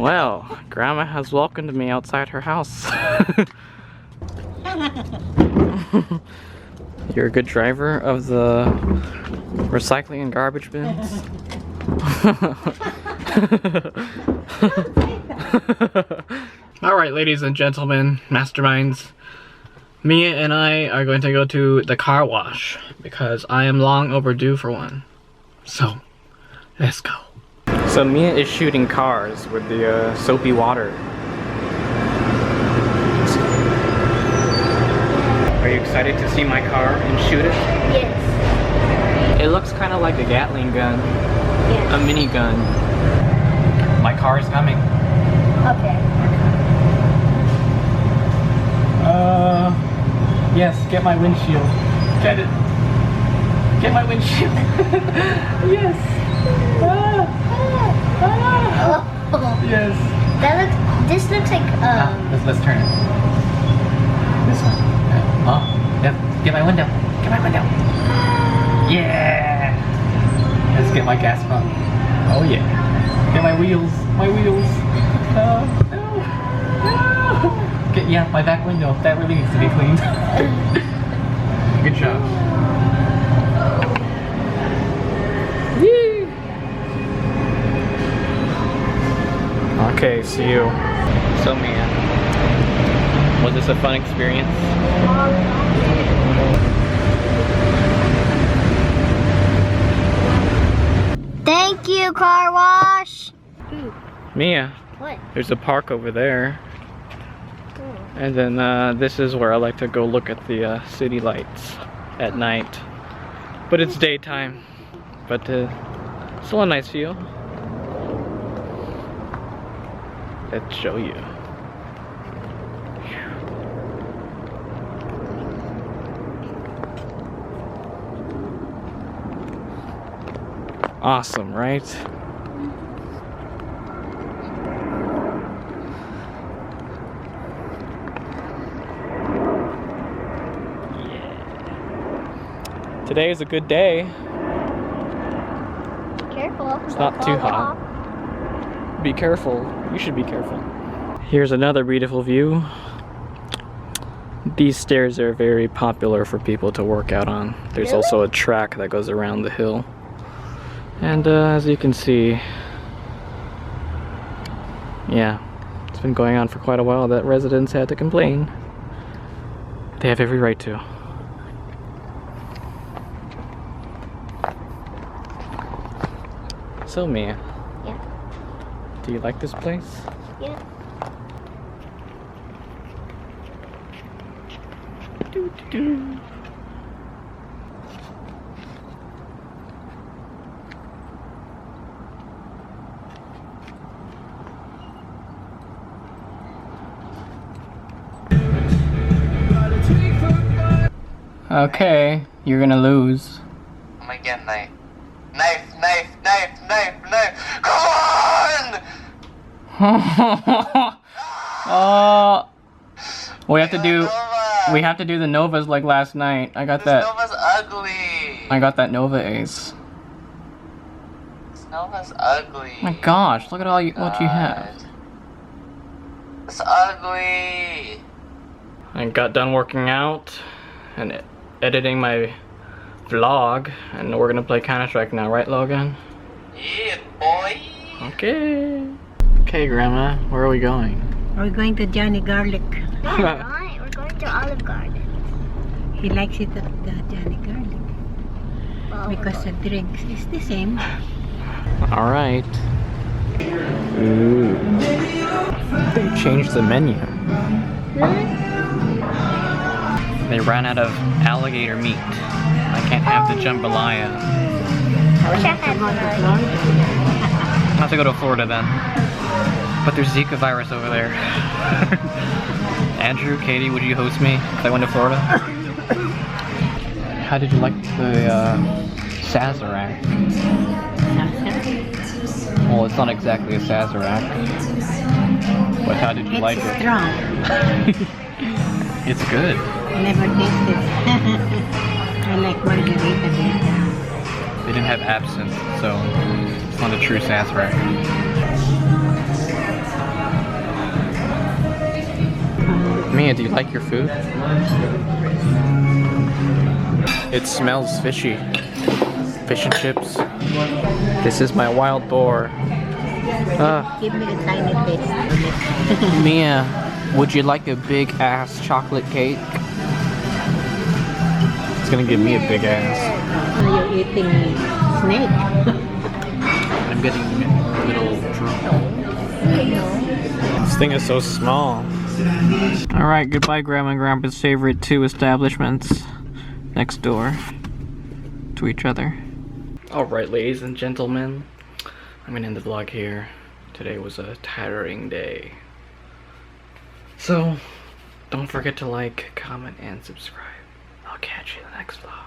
Well, Grandma has welcomed me outside her house. You're a good driver of the recycling and garbage bins. Alright, ladies and gentlemen, masterminds. Mia and I are going to go to the car wash because I am long overdue for one. So, let's go. So Mia is shooting cars with the soapy water. Are you excited to see my car and shoot it? Yes. It looks kind of like a Gatling gun. Yes. A mini gun. My car is coming. Okay. Yes, get my windshield. Get it. Get my windshield. Yes. Oh. Yes. This looks like Let's turn it. This one. Oh, yep. Get my window. Get my window. Yeah. Let's get my gas pump. Oh yeah. Get my wheels. My wheels. No. Get, yeah, my back window. That really needs to be cleaned. Good job. Yee. Okay, see you. So man, was this a fun experience? Thank you, car wash. Mia, What? there's a park over there. And then this is where I like to go look at the city lights at night. But it's daytime. But still a nice view. Let's show you. Awesome, right? Today is a good day. Be careful. It's not too hot. Be careful. You should be careful. Here's another beautiful view. These stairs are very popular for people to work out on. There's Really? also a track that goes around the hill. And as you can see, yeah, it's been going on for quite a while that residents had to complain. They have every right to. So Mia, Yeah. do you like this place? Yeah. Doo-doo-doo. Okay, you're gonna lose. Oh my god, knife. Knife, knife, knife, knife, knife. Come on! Oh, we have to do Nova. the Novas like last night. I got This that. Nova's ugly. I got that Nova Ace. This Nova's ugly. My gosh, look at all what you have. God. It's ugly. I got done working out and editing my vlog, and we're gonna play Counter-Strike now, right, Logan? Yeah, boy. Okay. Okay, Grandma, where are we going? We're going to Johnny Garlic. Yeah, right. We're going to Olive Garden. He likes it at the Johnny Garlic Well, because the drinks is the same. All right. Ooh. They changed the menu. They ran out of alligator meat. I can't have the jambalaya. I wish I had one. I'll have to go to Florida then. But there's Zika virus over there. Andrew, Katie, would you host me if I went to Florida? How did you like the Sazerac? Well, it's not exactly a Sazerac. But how did you like It's it? strong. It's good. Never tasted. I like margarita better. They didn't have absinthe, so it's not a true Sazerac. Mia, do you like your food? It smells fishy. Fish and chips. This is my wild boar. Give me a tiny taste. Mia, would you like a big ass chocolate cake? It's gonna give me a big ass. You're eating snake. I'm getting a little drunk. This thing is so small. Alright, goodbye Grandma and Grandpa's favorite 2 establishments next door to each other. Alright, ladies and gentlemen, I'm gonna end the vlog here. Today was a tiring day. So, don't forget to like, comment, and subscribe. I'll catch you in the next vlog.